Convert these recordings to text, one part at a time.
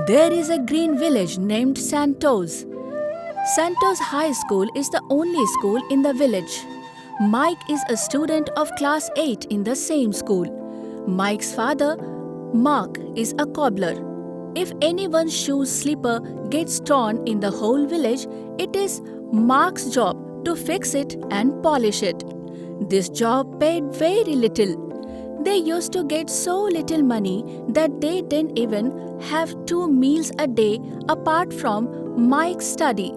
There is a green village named Santos. Santos High School is the only school in the village. Mike is a student of class 8 in the same school. Mike's father, Mark, is a cobbler. If anyone's shoe slipper gets torn in the whole village, it is Mark's job to fix it and polish it. This job paid very little. They used to get so little money that they didn't even have 2 meals a day apart from Mike's study.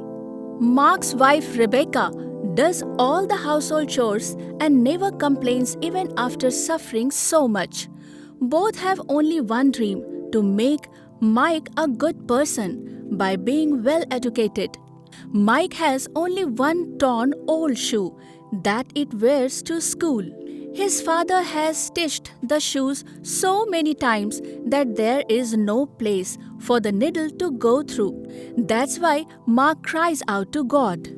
Mark's wife Rebecca does all the household chores and never complains even after suffering so much. Both have only one dream: to make Mike a good person by being well educated. Mike has only one torn old shoe that it wears to school. His father has stitched the shoes so many times that there is no place for the needle to go through. That's why Mark cries out to God.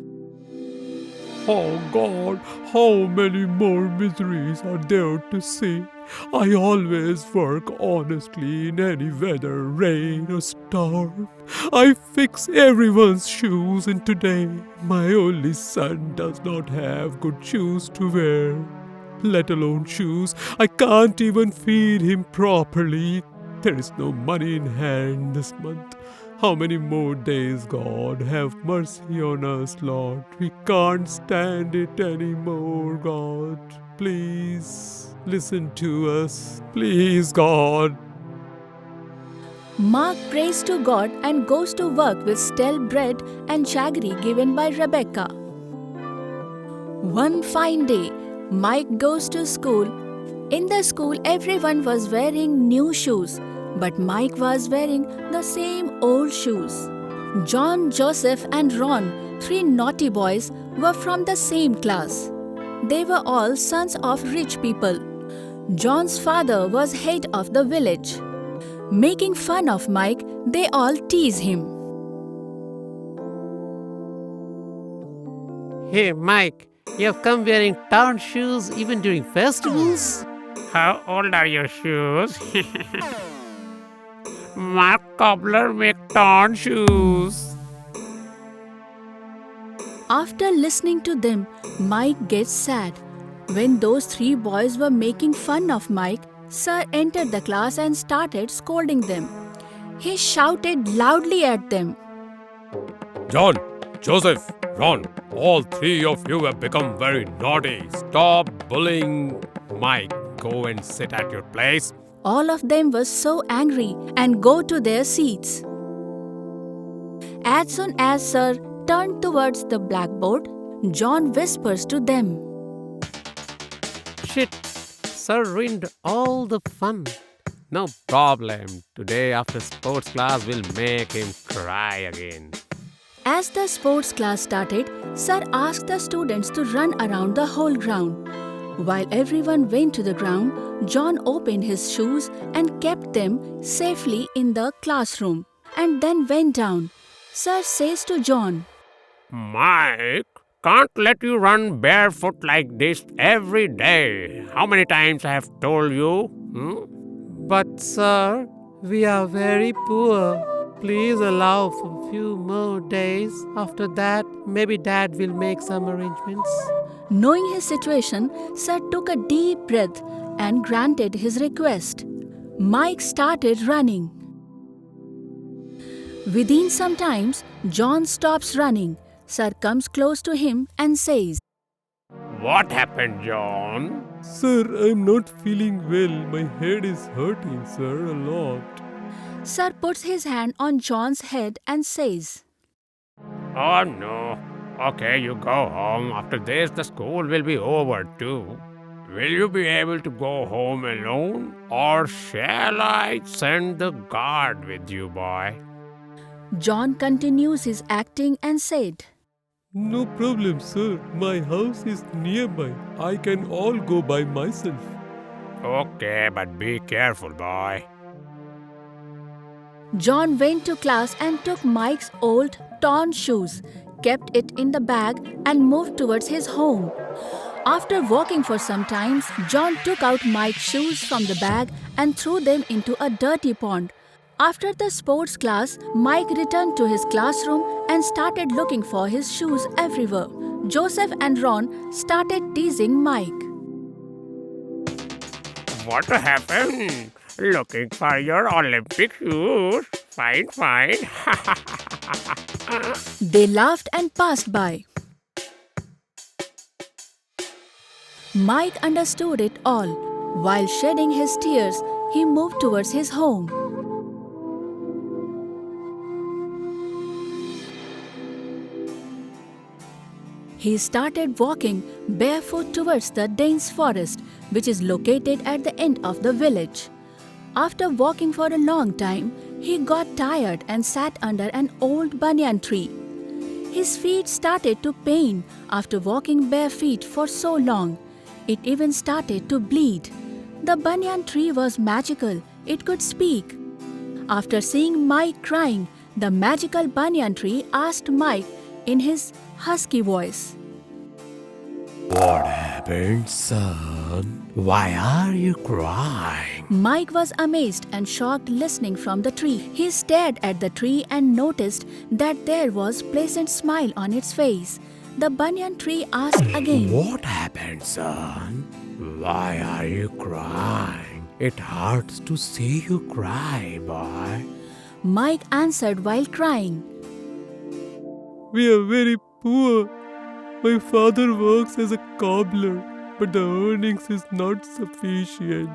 Oh God, how many more miseries are there to see? I always work honestly in any weather, rain or storm. I fix everyone's shoes, and today my only son does not have good shoes to wear. Let alone shoes, I can't even feed him properly. There is no money in hand this month. How many more days, God? Have mercy on us, Lord. We can't stand it anymore, God. Please listen to us. Please, God. Mark prays to God and goes to work with stale bread and jaggery given by Rebecca. One fine day, Mike goes to school. In the school, everyone was wearing new shoes, but Mike was wearing the same old shoes. John, Joseph, and Ron, 3 naughty boys, were from the same class. They were all sons of rich people. John's father was head of the village. Making fun of Mike, they all tease him. Hey Mike, you have come wearing torn shoes even during festivals? How old are your shoes? Mark Cobbler make torn shoes. After listening to them, Mike gets sad. When those 3 boys were making fun of Mike, Sir entered the class and started scolding them. He shouted loudly at them. John, Joseph, Ron, all 3 of you have become very naughty. Stop bullying Mike. Go and sit at your place. All of them were so angry and go to their seats. As soon as Sir turned towards the blackboard, John whispers to them. Shit, Sir ruined all the fun. No problem. Today after sports class we'll make him cry again. As the sports class started, Sir asked the students to run around the whole ground. While everyone went to the ground, John opened his shoes and kept them safely in the classroom and then went down. Sir says to John, Mike, can't let you run barefoot like this every day. How many times I have told you? But sir, we are very poor. Please allow for a few more days. After that, maybe Dad will make some arrangements. Knowing his situation, Sir took a deep breath and granted his request. Mike started running. Within some time, John stops running. Sir comes close to him and says, What happened, John? Sir, I'm not feeling well. My head is hurting, sir, a lot. Sir puts his hand on John's head and says, Oh no. Okay, you go home. After this, the school will be over too. Will you be able to go home alone? Or shall I send the guard with you, boy? John continues his acting and said, No problem, sir. My house is nearby. I can all go by myself. Okay, but be careful, boy. John went to class and took Mike's old, torn shoes, kept it in the bag and moved towards his home. After walking for some time, John took out Mike's shoes from the bag and threw them into a dirty pond. After the sports class, Mike returned to his classroom and started looking for his shoes everywhere. Joseph and Ron started teasing Mike. What happened? Looking for your Olympic shoes? Fine, fine. They laughed and passed by. Mike understood it all. While shedding his tears, he moved towards his home. He started walking barefoot towards the dense forest, which is located at the end of the village. After walking for a long time, he got tired and sat under an old banyan tree. His feet started to pain after walking bare feet for so long. It even started to bleed. The banyan tree was magical. It could speak. After seeing Mike crying, the magical banyan tree asked Mike in his husky voice, What happened, son? Why are you crying? Mike was amazed and shocked listening from the tree. He stared at the tree and noticed that there was pleasant smile on its face. The banyan tree asked again, What happened, son? Why are you crying? It hurts to see you cry, boy. Mike answered while crying, We are very poor. My father works as a cobbler, but the earnings is not sufficient.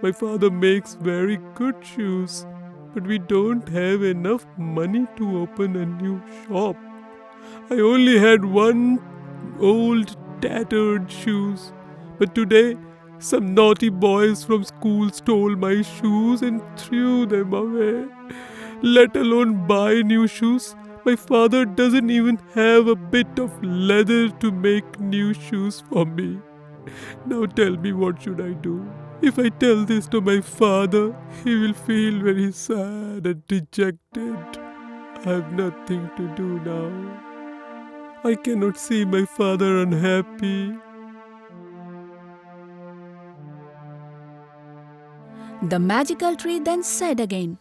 My father makes very good shoes, but we don't have enough money to open a new shop. I only had one old tattered shoes, but today some naughty boys from school stole my shoes and threw them away. Let alone buy new shoes. My father doesn't even have a bit of leather to make new shoes for me. Now tell me, what should I do? If I tell this to my father, he will feel very sad and dejected. I have nothing to do now. I cannot see my father unhappy. The magical tree then said again,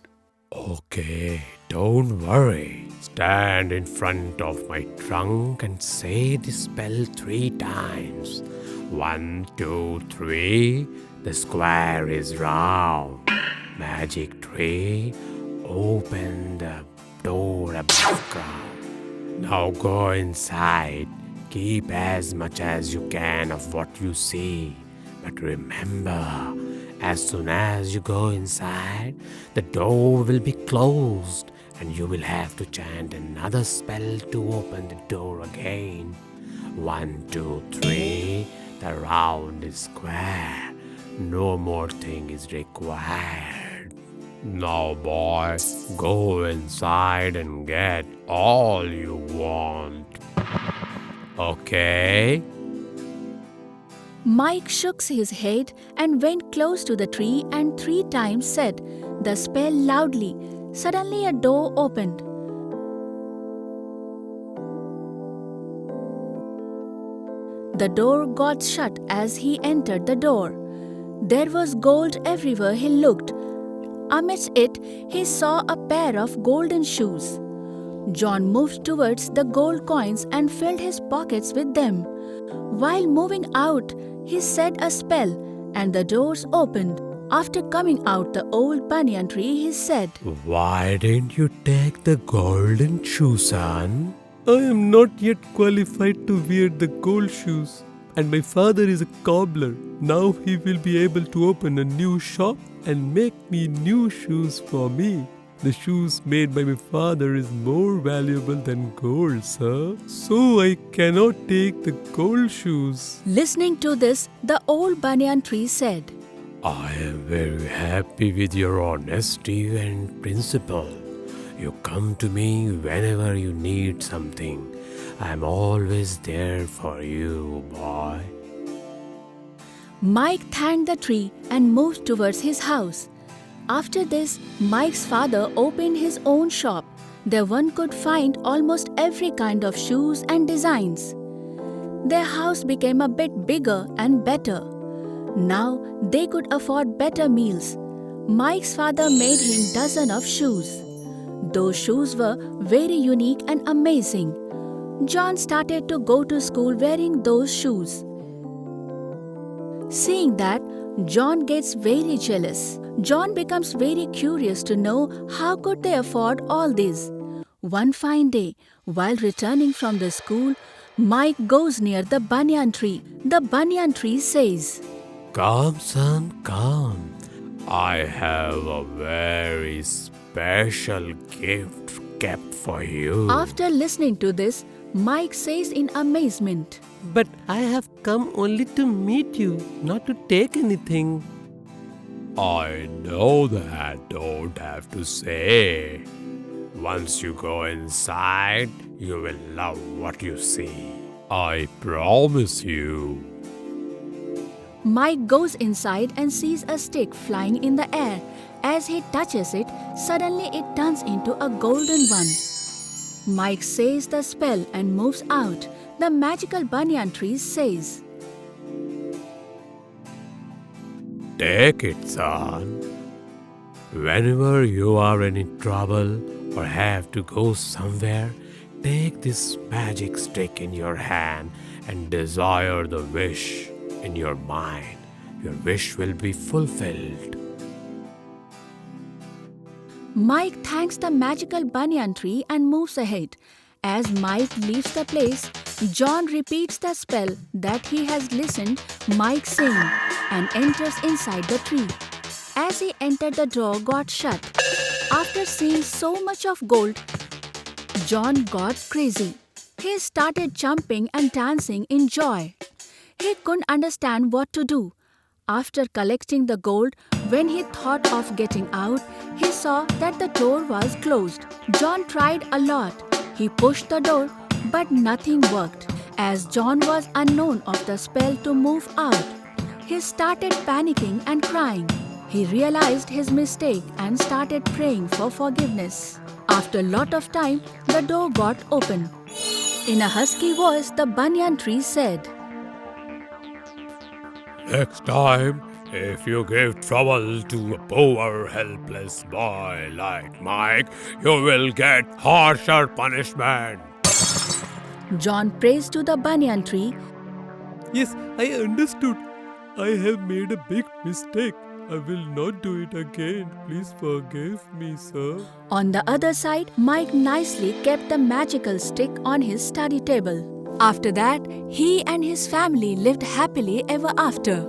Okay, don't worry. Stand in front of my trunk and say the spell 3 times. 1, 2, 3. The square is round. Magic tree, open the door above ground. Now go inside. Keep as much as you can of what you see. But remember, as soon as you go inside, the door will be closed and you will have to chant another spell to open the door again. 1, 2, 3, the round is square. No more thing is required. Now, boy, go inside and get all you want. Okay? Mike shook his head and went close to the tree and 3 times said the spell loudly. Suddenly a door opened. The door got shut as he entered the door. There was gold everywhere he looked. Amidst it, he saw a pair of golden shoes. John moved towards the gold coins and filled his pockets with them. While moving out, he said a spell and the doors opened. After coming out the old banyan tree, he said, Why didn't you take the golden shoe, son? I am not yet qualified to wear the gold shoes. And my father is a cobbler. Now he will be able to open a new shop and make me new shoes for me. The shoes made by my father is more valuable than gold, sir. So I cannot take the gold shoes. Listening to this, the old banyan tree said, I am very happy with your honesty and principle. You come to me whenever you need something. I am always there for you, boy. Mike thanked the tree and moved towards his house. After this, Mike's father opened his own shop. There one could find almost every kind of shoes and designs. Their house became a bit bigger and better. Now they could afford better meals. Mike's father made him dozen of shoes. Those shoes were very unique and amazing. John started to go to school wearing those shoes. Seeing that, John gets very jealous. John becomes very curious to know how could they afford all this. One fine day, while returning from the school, Mike goes near the banyan tree. The banyan tree says, Come, son, come. I have a very special gift kept for you. After listening to this, Mike says in amazement, But I have come only to meet you, not to take anything. I know that, don't have to say. Once you go inside, you will love what you see. I promise you. Mike goes inside and sees a stick flying in the air. As he touches it, suddenly it turns into a golden one. Mike says the spell and moves out. The magical banyan tree says, Take it, son. Whenever you are in trouble or have to go somewhere, take this magic stick in your hand and desire the wish in your mind. Your wish will be fulfilled. Mike thanks the magical banyan tree and moves ahead. As Mike leaves the place, John repeats the spell that he has listened Mike saying and enters inside the tree. As he entered, the door got shut. After seeing so much of gold, John got crazy. He started jumping and dancing in joy. He couldn't understand what to do. After collecting the gold, when he thought of getting out, he saw that the door was closed. John tried a lot. He pushed the door, but nothing worked. As John was unknown of the spell to move out, he started panicking and crying. He realized his mistake and started praying for forgiveness. After a lot of time, the door got open. In a husky voice, the banyan tree said, Next time, if you give trouble to a poor, helpless boy like Mike, you will get harsher punishment. John prays to the banyan tree. Yes, I understood. I have made a big mistake. I will not do it again. Please forgive me, sir. On the other side, Mike nicely kept the magical stick on his study table. After that, he and his family lived happily ever after.